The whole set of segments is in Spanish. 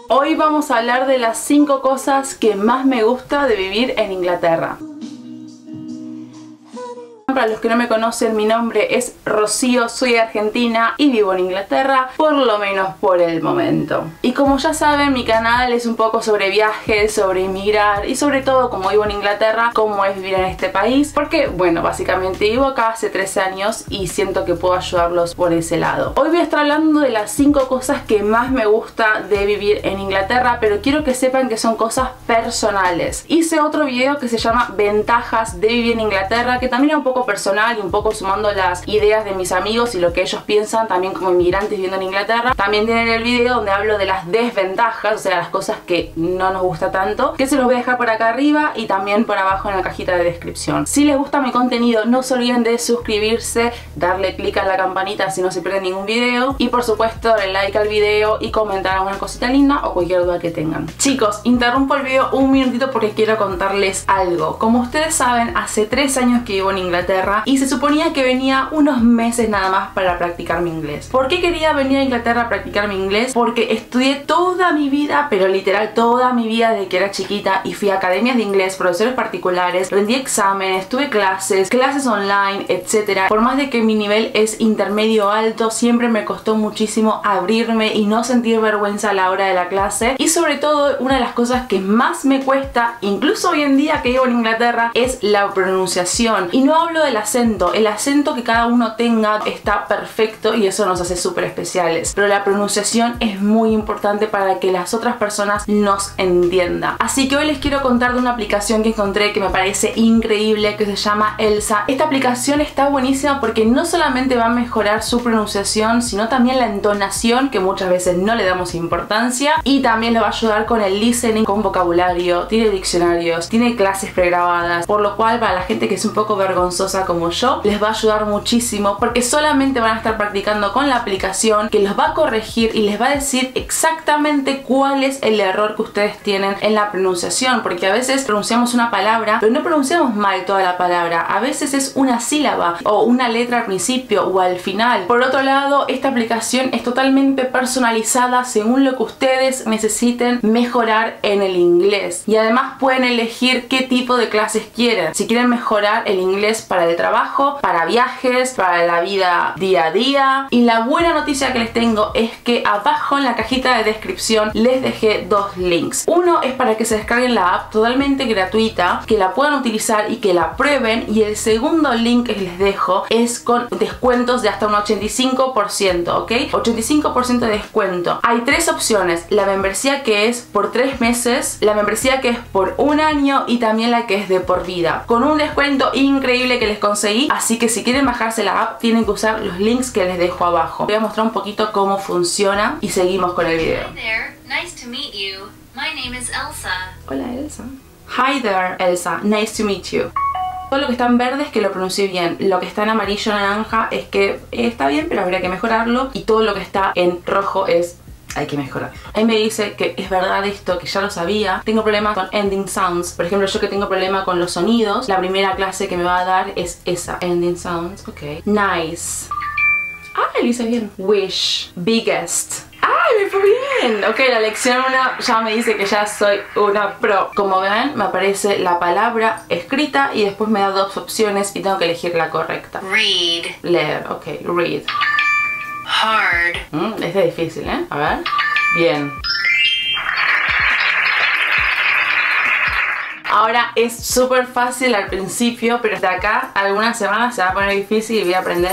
Hoy vamos a hablar de las 5 cosas que más me gusta de vivir en Inglaterra. Para los que no me conocen, mi nombre es Rocío, soy de Argentina y vivo en Inglaterra, por lo menos por el momento. Y como ya saben, mi canal es un poco sobre viajes, sobre inmigrar y sobre todo, como vivo en Inglaterra, cómo es vivir en este país. Porque, bueno, básicamente vivo acá hace 13 años y siento que puedo ayudarlos por ese lado. Hoy voy a estar hablando de las 5 cosas que más me gusta de vivir en Inglaterra, pero quiero que sepan que son cosas personales. Hice otro video que se llama Ventajas de vivir en Inglaterra, que también es un poco personal y un poco sumando las ideas de mis amigos y lo que ellos piensan también como inmigrantes viviendo en Inglaterra. También tienen el video donde hablo de las desventajas, o sea, las cosas que no nos gusta tanto, que se los voy a dejar por acá arriba y también por abajo en la cajita de descripción. Si les gusta mi contenido, no se olviden de suscribirse, darle clic a la campanita si no se pierden ningún video y por supuesto darle like al video y comentar alguna cosita linda o cualquier duda que tengan. Chicos, interrumpo el video un minutito porque quiero contarles algo. Como ustedes saben, hace 3 años que vivo en Inglaterra y se suponía que venía unos meses nada más para practicar mi inglés. ¿Por qué quería venir a Inglaterra a practicar mi inglés? Porque estudié toda mi vida, pero literal toda mi vida desde que era chiquita, y fui a academias de inglés, profesores particulares, rendí exámenes, tuve clases online, etc. Por más de que mi nivel es intermedio alto, siempre me costó muchísimo abrirme y no sentir vergüenza a la hora de la clase. Y sobre todo, una de las cosas que más me cuesta, incluso hoy en día que vivo en Inglaterra, es la pronunciación. Y no hablo del acento, el acento que cada uno tenga está perfecto y eso nos hace súper especiales, pero la pronunciación es muy importante para que las otras personas nos entiendan. Así que hoy les quiero contar de una aplicación que encontré que me parece increíble, que se llama Elsa. Esta aplicación está buenísima porque no solamente va a mejorar su pronunciación, sino también la entonación, que muchas veces no le damos importancia, y también le va a ayudar con el listening, con vocabulario, tiene diccionarios, tiene clases pregrabadas, por lo cual para la gente que es un poco vergonzosa como yo, les va a ayudar muchísimo porque solamente van a estar practicando con la aplicación, que los va a corregir y les va a decir exactamente cuál es el error que ustedes tienen en la pronunciación, porque a veces pronunciamos una palabra pero no pronunciamos mal toda la palabra, a veces es una sílaba o una letra al principio o al final. Por otro lado, esta aplicación es totalmente personalizada según lo que ustedes necesiten mejorar en el inglés, y además pueden elegir qué tipo de clases quieren. Si quieren mejorar el inglés para el trabajo, para viajes, para la vida día a día. Y la buena noticia que les tengo es que abajo en la cajita de descripción les dejé 2 links. Uno es para que se descarguen la app totalmente gratuita, que la puedan utilizar y que la prueben, y el segundo link que les dejo es con descuentos de hasta un 85%, ¿ok? 85% de descuento. Hay 3 opciones: la membresía que es por 3 meses, la membresía que es por 1 año y también la que es de por vida, con un descuento increíble que les conseguí. Así que si quieren bajarse la app tienen que usar los links que les dejo abajo. Voy a mostrar un poquito cómo funciona y seguimos con el video. Hi there, nice to meet you. My name is Elsa. Hola Elsa. Hi there Elsa, nice to meet you. Todo lo que está en verde es que lo pronuncié bien, lo que está en amarillo naranja es que está bien pero habría que mejorarlo, y todo lo que está en rojo es hay que mejorarlo. Él me dice que es verdad esto, que ya lo sabía. Tengo problemas con ending sounds. Por ejemplo, yo que tengo problema con los sonidos, la primera clase que me va a dar es esa, ending sounds. Ok. Nice. Ah, lo hice bien. Wish. Biggest. ¡Ay, me fue bien! Ok, la lección 1 ya me dice que ya soy una pro. Como ven, me aparece la palabra escrita y después me da 2 opciones y tengo que elegir la correcta. Read. Leer, ok, read. Hard. Este es difícil, ¿eh? A ver. Bien. Ahora es súper fácil al principio, pero de acá a algunas semanas se va a poner difícil y voy a aprender.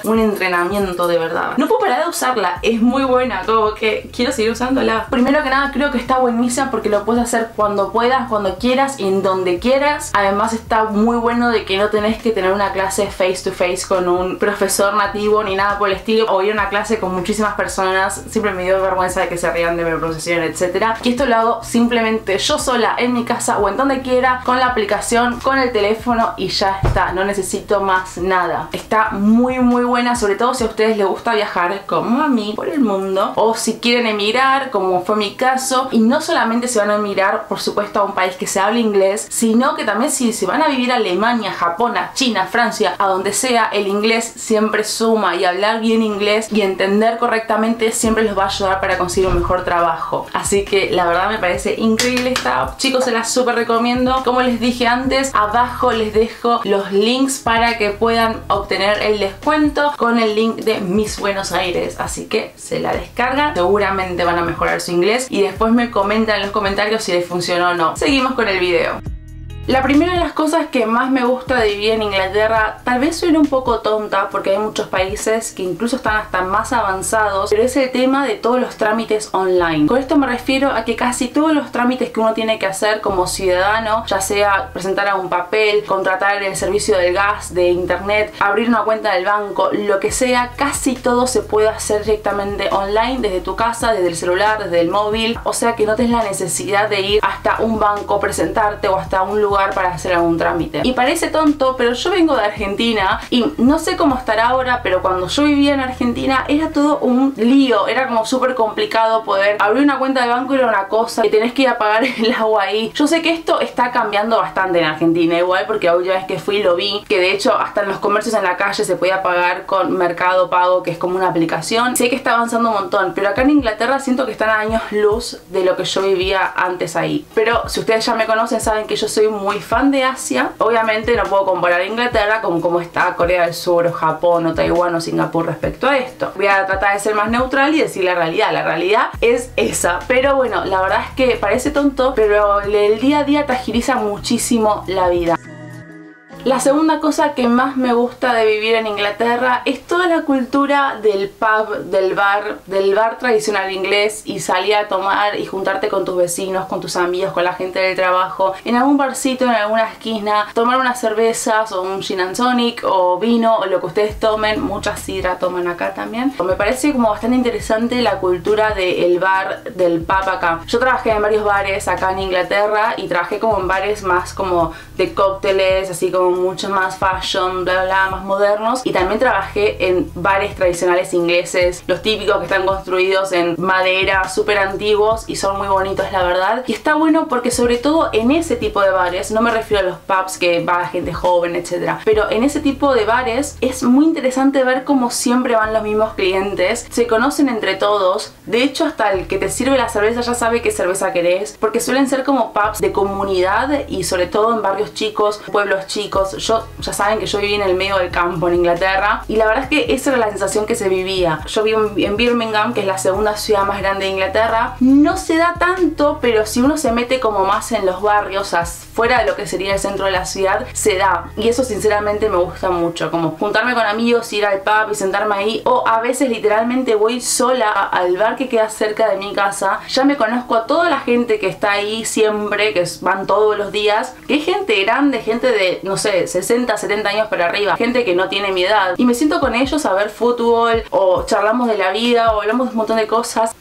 Un entrenamiento de verdad. No puedo parar de usarla, es muy buena, como que quiero seguir usándola. Primero que nada, creo que está buenísima porque lo puedes hacer cuando puedas, cuando quieras y en donde quieras. Además está muy bueno de que no tenés que tener una clase face to face con un profesor nativo ni nada por el estilo, o ir a una clase con muchísimas personas. Siempre me dio vergüenza de que se rían de mi pronunciación, etc. Y esto lo hago simplemente yo sola en mi casa o en donde quiera, con la aplicación, con el teléfono y ya está. No necesito más nada. Está muy buena, sobre todo si a ustedes les gusta viajar como a mí por el mundo, o si quieren emigrar como fue mi caso. Y no solamente se van a emigrar por supuesto a un país que se hable inglés, sino que también si se van a vivir a Alemania, Japón, a China, Francia, a donde sea, el inglés siempre suma, y hablar bien inglés y entender correctamente siempre los va a ayudar para conseguir un mejor trabajo. Así que la verdad me parece increíble esta app, chicos, se la súper recomiendo. Como les dije antes, abajo les dejo los links para que puedan obtener el descuento con el link de Miss Buenos Aires, así que se la descargan, seguramente van a mejorar su inglés y después me comentan en los comentarios si les funcionó o no. Seguimos con el video. La primera de las cosas que más me gusta de vivir en Inglaterra, tal vez suene un poco tonta porque hay muchos países que incluso están hasta más avanzados, pero es el tema de todos los trámites online. Con esto me refiero a que casi todos los trámites que uno tiene que hacer como ciudadano, ya sea presentar a un papel, contratar el servicio del gas, de internet, abrir una cuenta del banco, lo que sea, casi todo se puede hacer directamente online, desde tu casa, desde el celular, desde el móvil, o sea que no tienes la necesidad de ir hasta un banco, presentarte o hasta un lugar para hacer algún trámite. Y parece tonto, pero yo vengo de Argentina y no sé cómo estará ahora, pero cuando yo vivía en Argentina era todo un lío, era como súper complicado poder abrir una cuenta de banco, era una cosa, y tenés que ir a pagar el agua ahí. Yo sé que esto está cambiando bastante en Argentina igual, porque la última vez que fui lo vi, que de hecho hasta en los comercios en la calle se podía pagar con Mercado Pago, que es como una aplicación. Sé que está avanzando un montón, pero acá en Inglaterra siento que están a años luz de lo que yo vivía antes ahí. Pero si ustedes ya me conocen saben que yo soy muy fan de Asia. Obviamente no puedo comparar Inglaterra con cómo está Corea del Sur o Japón o Taiwán o Singapur respecto a esto. Voy a tratar de ser más neutral y decir la realidad. La realidad es esa. Pero bueno, la verdad es que parece tonto, pero el día a día te agiliza muchísimo la vida. La segunda cosa que más me gusta de vivir en Inglaterra es toda la cultura del pub, del bar tradicional inglés, y salir a tomar y juntarte con tus vecinos, con tus amigos, con la gente del trabajo, en algún barcito, en alguna esquina, tomar unas cervezas o un gin and tonic o vino o lo que ustedes tomen. Mucha sidra toman acá también. Me parece como bastante interesante la cultura del bar, del pub acá. Yo trabajé en varios bares acá en Inglaterra y trabajé como en bares más como de cócteles, así como mucho más fashion, bla bla, más modernos, y también trabajé en bares tradicionales ingleses, los típicos que están construidos en madera, súper antiguos y son muy bonitos la verdad. Y está bueno porque sobre todo en ese tipo de bares, no me refiero a los pubs que va gente joven, etcétera, pero en ese tipo de bares es muy interesante ver cómo siempre van los mismos clientes, se conocen entre todos, de hecho hasta el que te sirve la cerveza ya sabe qué cerveza querés, porque suelen ser como pubs de comunidad y sobre todo en barrios chicos, pueblos chicos. Yo, ya saben que yo viví en el medio del campo en Inglaterra y la verdad es que esa era la sensación que se vivía. Yo vivo en Birmingham, que es la segunda ciudad más grande de Inglaterra. No se da tanto, pero si uno se mete como más en los barrios, o sea, fuera de lo que sería el centro de la ciudad, se da. Y eso sinceramente me gusta mucho, como juntarme con amigos, ir al pub y sentarme ahí, o a veces literalmente voy sola al bar que queda cerca de mi casa. Ya me conozco a toda la gente que está ahí siempre, que van todos los días, que es gente grande, gente de, no sé, 60, 70 años para arriba, gente que no tiene mi edad, y me siento con ellos a ver fútbol o charlamos de la vida o hablamos de un montón de cosas.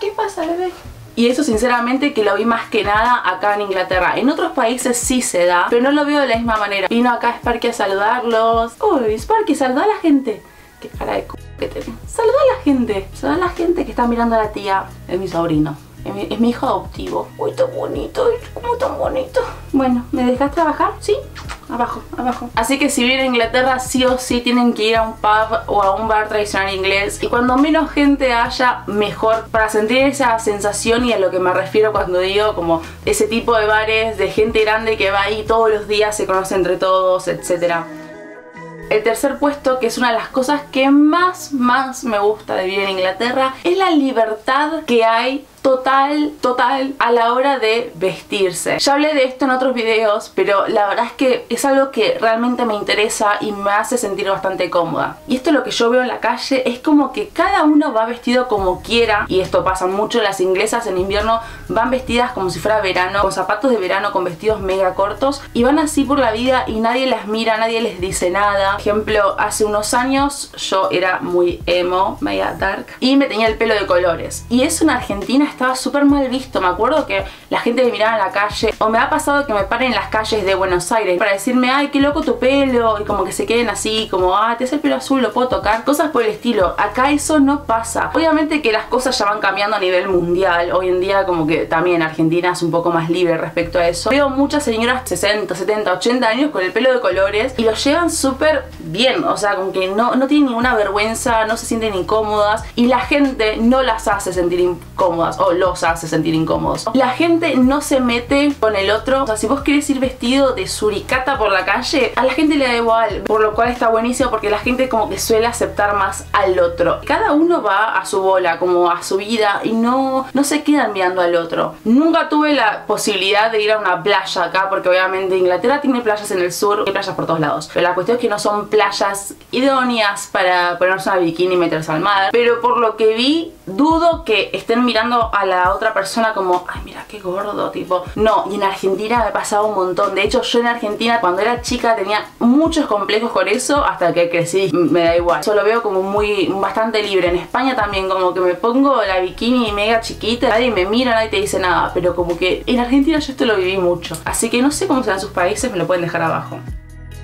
¿Qué pasa, bebé? Y eso sinceramente que lo vi más que nada acá en Inglaterra. En otros países sí se da, pero no lo veo de la misma manera. Vino acá Sparky a saludarlos. Uy, Sparky, saluda a la gente. Qué cara de c*** que tenés. Saluda a la gente. Saluda a la gente que está mirando a la tía. Es mi sobrino. Es mi hijo adoptivo. Uy, tan bonito, como tan bonito. Bueno, ¿me dejas trabajar? ¿Sí? Abajo, abajo. Así que si vienen a Inglaterra sí o sí tienen que ir a un pub o a un bar tradicional inglés. Y cuando menos gente haya, mejor, para sentir esa sensación. Y a lo que me refiero cuando digo como ese tipo de bares de gente grande que va ahí todos los días, se conoce entre todos, etcétera. El tercer puesto, que es una de las cosas que más me gusta de vivir en Inglaterra, es la libertad que hay total a la hora de vestirse. Ya hablé de esto en otros videos, pero la verdad es que es algo que realmente me interesa y me hace sentir bastante cómoda. Y esto es lo que yo veo en la calle, es como que cada uno va vestido como quiera, y esto pasa mucho, las inglesas en invierno van vestidas como si fuera verano, con zapatos de verano, con vestidos mega cortos, y van así por la vida y nadie las mira, nadie les dice nada. Por ejemplo, hace unos años yo era muy emo, media dark, y me tenía el pelo de colores, y eso en Argentina estaba súper mal visto. Me acuerdo que la gente me miraba en la calle, o me ha pasado que me paren en las calles de Buenos Aires para decirme, ay, qué loco tu pelo, y como que se queden así, como, ah, te hace el pelo azul, lo puedo tocar, cosas por el estilo. Acá eso no pasa. Obviamente que las cosas ya van cambiando a nivel mundial. Hoy en día como que también Argentina es un poco más libre respecto a eso. Veo muchas señoras 60, 70, 80 años con el pelo de colores y lo llevan súper bien, o sea, como que no tienen ninguna vergüenza, no se sienten incómodas, y la gente no las hace sentir incómodas o los hace sentir incómodos. La gente no se mete con el otro. O sea, si vos querés ir vestido de suricata por la calle, a la gente le da igual, por lo cual está buenísimo porque la gente como que suele aceptar más al otro. Cada uno va a su bola, como a su vida, y no se quedan mirando al otro. Nunca tuve la posibilidad de ir a una playa acá, porque obviamente Inglaterra tiene playas en el sur, hay playas por todos lados, pero la cuestión es que no son playas idóneas para ponerse una bikini y meterse al mar. Pero por lo que vi, dudo que estén mirando a la otra persona como, ay, mira qué gordo, tipo. No, y en Argentina me pasaba un montón. De hecho, yo en Argentina cuando era chica tenía muchos complejos con eso, hasta que crecí me da igual. Yo lo veo como bastante libre. En España también, como que me pongo la bikini mega chiquita, nadie me mira, nadie te dice nada, pero como que en Argentina yo esto lo viví mucho. Así que no sé cómo serán sus países, me lo pueden dejar abajo.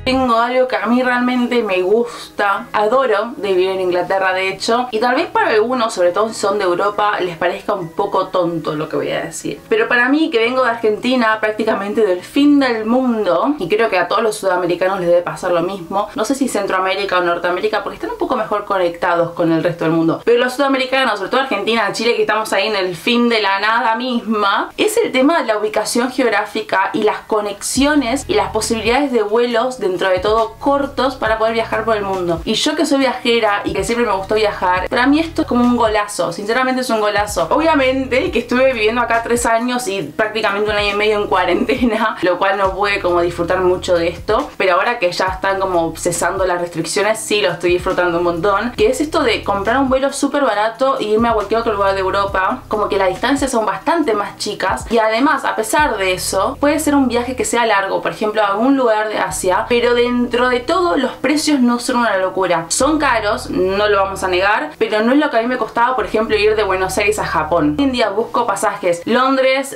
Tengo algo que a mí realmente me gusta, adoro de vivir en Inglaterra de hecho, y tal vez para algunos, sobre todo si son de Europa, les parezca un poco tonto lo que voy a decir, pero para mí, que vengo de Argentina, prácticamente del fin del mundo, y creo que a todos los sudamericanos les debe pasar lo mismo, no sé si Centroamérica o Norteamérica porque están un poco mejor conectados con el resto del mundo, pero los sudamericanos, sobre todo Argentina, Chile, que estamos ahí en el fin de la nada misma, es el tema de la ubicación geográfica y las conexiones y las posibilidades de vuelos dentro de todo cortos para poder viajar por el mundo. Y yo, que soy viajera y que siempre me gustó viajar, para mí esto es como un golazo, sinceramente es un golazo. Obviamente que estuve viviendo acá 3 años y prácticamente 1 año y medio en cuarentena, lo cual no pude como disfrutar mucho de esto, pero ahora que ya están como cesando las restricciones, sí lo estoy disfrutando un montón, que es esto de comprar un vuelo súper barato e irme a cualquier otro lugar de Europa, como que las distancias son bastante más chicas, y además, a pesar de eso, puede ser un viaje que sea largo, por ejemplo a algún lugar de Asia, pero dentro de todo los precios no son una locura. Son caros, no lo vamos a negar, pero no es lo que a mí me costaba, por ejemplo, ir de Buenos Aires a Japón. Hoy en día busco pasajes Londres,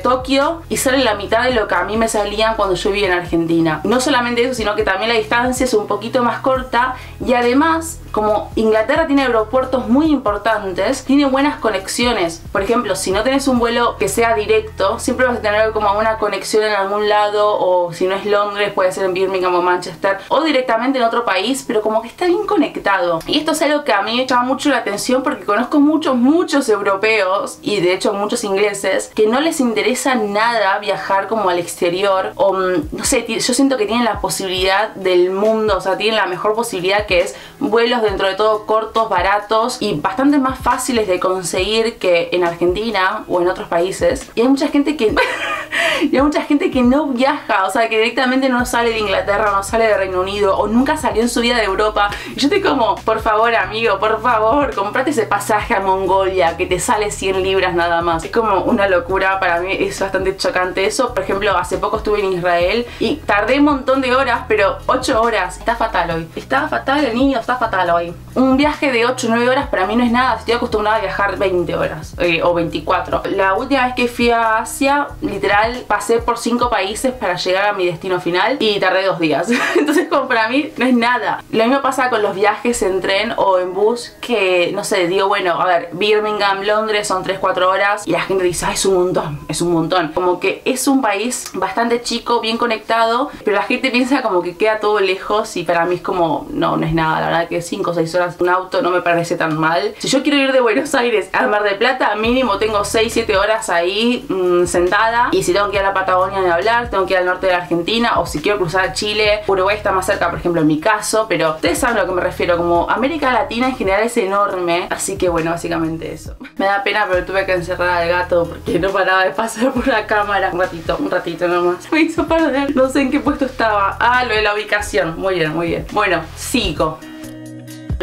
Tokio, y sale la mitad de lo que a mí me salían cuando yo vivía en Argentina. No solamente eso, sino que también la distancia es un poquito más corta, y además, como Inglaterra tiene aeropuertos muy importantes, tiene buenas conexiones. Por ejemplo, si no tenés un vuelo que sea directo, siempre vas a tener como una conexión en algún lado, o si no es Londres, puede ser en Birmingham o Manchester, o directamente en otro país, pero como que está bien conectado. Y esto es algo que a mí me llama mucho la atención, porque conozco muchos europeos, y de hecho muchos ingleses, que no les interesa nada viajar como al exterior, o no sé, yo siento que tienen la posibilidad del mundo, o sea, tienen la mejor posibilidad, que es vuelos dentro de todo cortos, baratos y bastante más fáciles de conseguir que en Argentina o en otros países. Y hay mucha gente que no viaja, o sea, que directamente no sale de Inglaterra, no sale de Reino Unido, o nunca salió en su vida de Europa. Y yo estoy como, por favor amigo, por favor, comprate ese pasaje a Mongolia que te sale 100 libras nada más. Es como una locura, para mí es bastante chocante eso. Por ejemplo, hace poco estuve en Israel y tardé un montón de horas, pero 8 horas. Está fatal hoy. Está fatal, el niño está fatal hoy. Un viaje de 8 o 9 horas para mí no es nada. Estoy acostumbrada a viajar 20 horas o 24. La última vez que fui a Asia, literal, pasé por 5 países para llegar a mi destino final y tardé 2 días. Entonces, como para mí no es nada. Lo mismo pasa con los viajes en tren o en bus, que no sé, digo, bueno, a ver, Birmingham, Londres son 3-4 horas y la gente dice, ah, es un montón, es un montón. Como que es un país bastante chico, bien conectado, pero la gente piensa como que queda todo lejos, y para mí es como, no es nada. La verdad que 5 o 6 horas un auto no me parece tan mal. Si yo quiero ir de Buenos Aires a Mar del Plata, mínimo tengo 6-7 horas ahí sentada, y si tengo que ir a la Patagonia ni hablar, tengo que ir al norte de la Argentina, o si quiero cruzar Chile, Uruguay está más cerca, por ejemplo, en mi caso, pero ustedes saben a lo que me refiero, como América Latina en general es enorme, así que bueno, básicamente eso. Me da pena, pero tuve que encerrar al gato porque no paraba de pasar por la cámara. Un ratito nomás. Me hizo perder, no sé en qué puesto estaba. Ah, lo de la ubicación. Muy bien, muy bien. Bueno, sigo.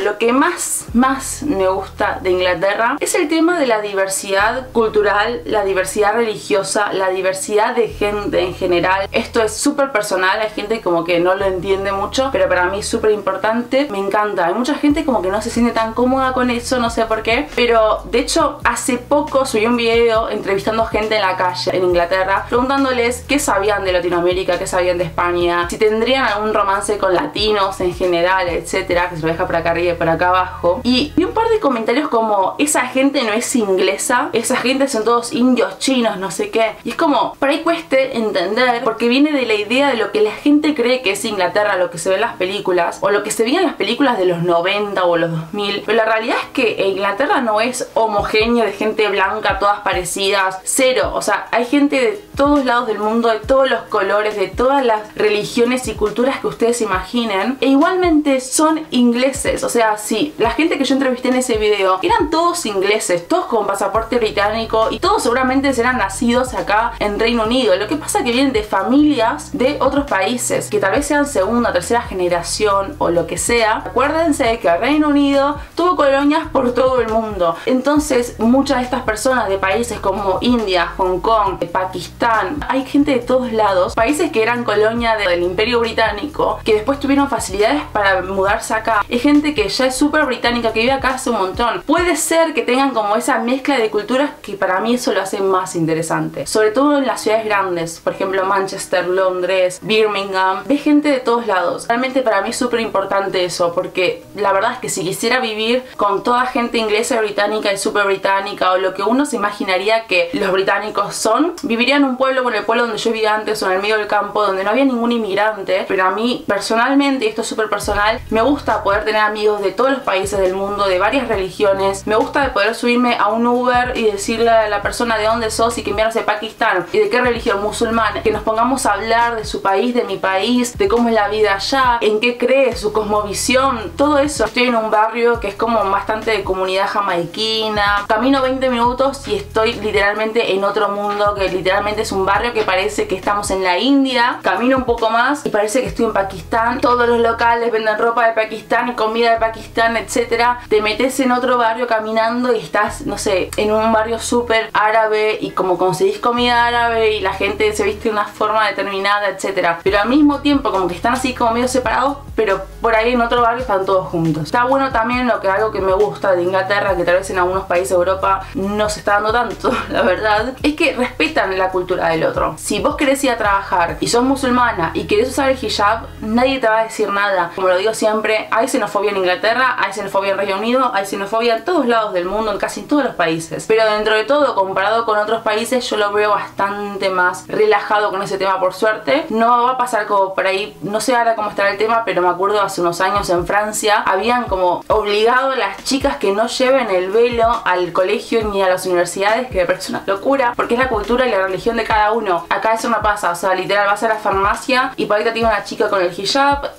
lo que más me gusta de Inglaterra es el tema de la diversidad cultural, la diversidad religiosa, la diversidad de gente en general. Esto es súper personal, hay gente como que no lo entiende mucho, pero para mí es súper importante. Me encanta, hay mucha gente como que no se siente tan cómoda con eso, no sé por qué, pero de hecho hace poco subí un video entrevistando gente en la calle en Inglaterra, preguntándoles qué sabían de Latinoamérica, qué sabían de España, si tendrían algún romance con latinos en general, etcétera, que se lo deja por acá arriba y por acá abajo. Y vi un par de comentarios como, esa gente no es inglesa, esa gente son todos indios, chinos, no sé qué. Y es como, por ahí cueste entender, porque viene de la idea de lo que la gente cree que es Inglaterra, lo que se ve en las películas, o lo que se veía en las películas de los 90 o los 2000. Pero la realidad es que Inglaterra no es homogéneo de gente blanca, todas parecidas, cero. O sea, hay gente de todos lados del mundo, de todos los colores, de todas las religiones y culturas que ustedes imaginen, e igualmente son ingleses. O sea, sí, la gente que yo entrevisté en ese video eran todos ingleses, todos con pasaporte británico, y todos seguramente serán nacidos acá en Reino Unido. Lo que pasa es que vienen de familias de otros países, que tal vez sean segunda o tercera generación o lo que sea. Acuérdense de que el Reino Unido tuvo colonias por todo el mundo, entonces muchas de estas personas de países como India, Hong Kong, Pakistán, hay gente de todos lados, países que eran colonia del Imperio Británico, que después tuvieron facilidades para mudarse acá. Es gente que ya es súper británica, que vive acá hace un montón. Puede ser que tengan como esa mezcla de culturas, que para mí eso lo hace más interesante, sobre todo en las ciudades grandes, por ejemplo Manchester, Londres, Birmingham. Ves gente de todos lados. Realmente para mí es súper importante eso, porque la verdad es que si quisiera vivir con toda gente inglesa, británica y súper británica, o lo que uno se imaginaría que los británicos son, viviría en un pueblo como el pueblo donde yo vivía antes, o en el medio del campo, donde no había ningún inmigrante. Pero a mí personalmente, y esto es súper personal, me gusta poder tener amigos de todos los países del mundo, de varias religiones. Me gusta de poder subirme a un Uber y decirle a la persona de dónde sos y que vienes de Pakistán y de qué religión, musulmán, que nos pongamos a hablar de su país, de mi país, de cómo es la vida allá, en qué cree, su cosmovisión, todo eso. Estoy en un barrio que es como bastante de comunidad jamaiquina, camino 20 minutos y estoy literalmente en otro mundo, que literalmente es un barrio que parece que estamos en la India. Camino un poco más y parece que estoy en Pakistán. Todos los locales venden ropa de Pakistán y comida de Pakistán, etcétera. Te metes en otro barrio caminando y estás, no sé, en un barrio súper árabe, y como conseguís comida árabe y la gente se viste de una forma determinada, etcétera. Pero al mismo tiempo como que están así como medio separados, pero por ahí en otro barrio están todos juntos. Está bueno también algo que me gusta de Inglaterra, que tal vez en algunos países de Europa no se está dando tanto, la verdad, es que respetan la cultura del otro. Si vos querés ir a trabajar y sos musulmana y querés usar el hijab, nadie te va a decir nada. Como lo digo siempre, hay xenofobia en Inglaterra, hay xenofobia en Reino Unido, hay xenofobia en todos lados del mundo, en casi todos los países. Pero dentro de todo, comparado con otros países, yo lo veo bastante más relajado con ese tema, por suerte. No va a pasar como por ahí, no sé ahora cómo estará el tema, pero me acuerdo hace unos años en Francia habían como obligado a las chicas que no lleven el velo al colegio ni a las universidades, que me parece una locura, porque es la cultura y la religión de cada uno. Acá eso no pasa, o sea, literal vas a la farmacia y por ahí te tiene una chica con el hijab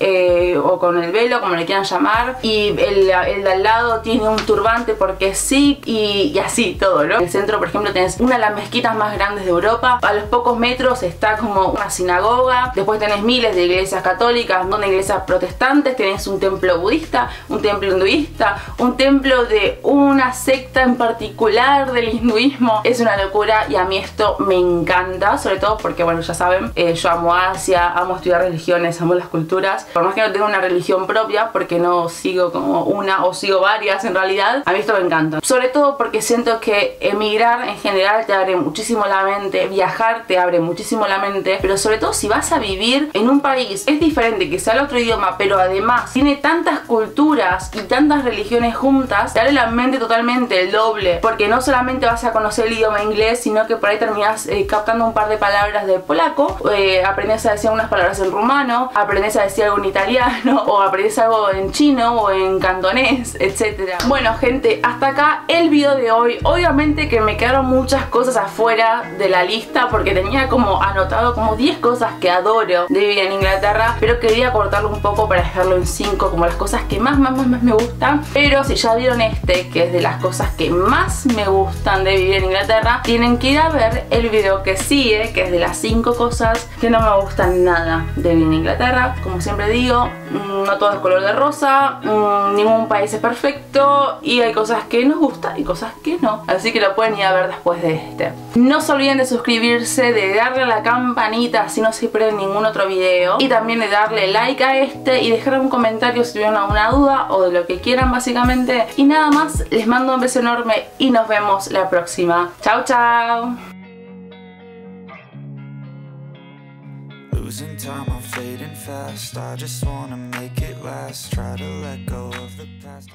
o con el velo, como le quieran llamar, y el de al lado tiene un turbante porque es sikh, y así todo, ¿no? En el centro, por ejemplo, tenés una de las mezquitas más grandes de Europa. A los pocos metros está como una sinagoga. Después tenés miles de iglesias católicas, donde iglesias protestantes, tenés un templo budista, un templo hinduista, un templo de una secta en particular del hinduismo. Es una locura y a mí esto me encanta, sobre todo porque, bueno, ya saben, yo amo Asia, amo estudiar religiones, amo las culturas. Por más que no tenga una religión propia, porque no sigo como una o sigo varias en realidad, a mí esto me encanta. Sobre todo porque siento que emigrar en general te abre muchísimo la mente, viajar te abre muchísimo la mente, pero sobre todo si vas a vivir en un país, es diferente que sea el otro idioma, pero además tiene tantas culturas y tantas religiones juntas, te abre la mente totalmente, el doble, porque no solamente vas a conocer el idioma inglés, sino que por ahí terminas captando un par de palabras de polaco, aprendes a decir unas palabras en rumano, aprendes a decir algo en italiano, o aprendes algo en chino o en cantonés, etcétera. Bueno, gente, hasta acá el video de hoy. Obviamente que me quedaron muchas cosas afuera de la lista, porque tenía como anotado como 10 cosas que adoro de vivir en Inglaterra, pero quería cortarlo un poco para dejarlo en 5 como las cosas que más me gustan. Pero si ya vieron que es de las cosas que más me gustan de vivir en Inglaterra, tienen que ir a ver el video que sigue, que es de las 5 cosas que no me gustan nada de vivir en Inglaterra. Como siempre digo, no todo es color de rosa, Ningún país es perfecto y hay cosas que nos gustan y cosas que no. Así que lo pueden ir a ver después de este. No se olviden de suscribirse, de darle a la campanita así no se pierden ningún otro video. Y también de darle like a este y dejar un comentario si tuvieron alguna duda o de lo que quieran básicamente. Y nada más, les mando un beso enorme y nos vemos la próxima. Chao, chao. Losing time, I'm fading fast. I just wanna make it last. Try to let go of the past.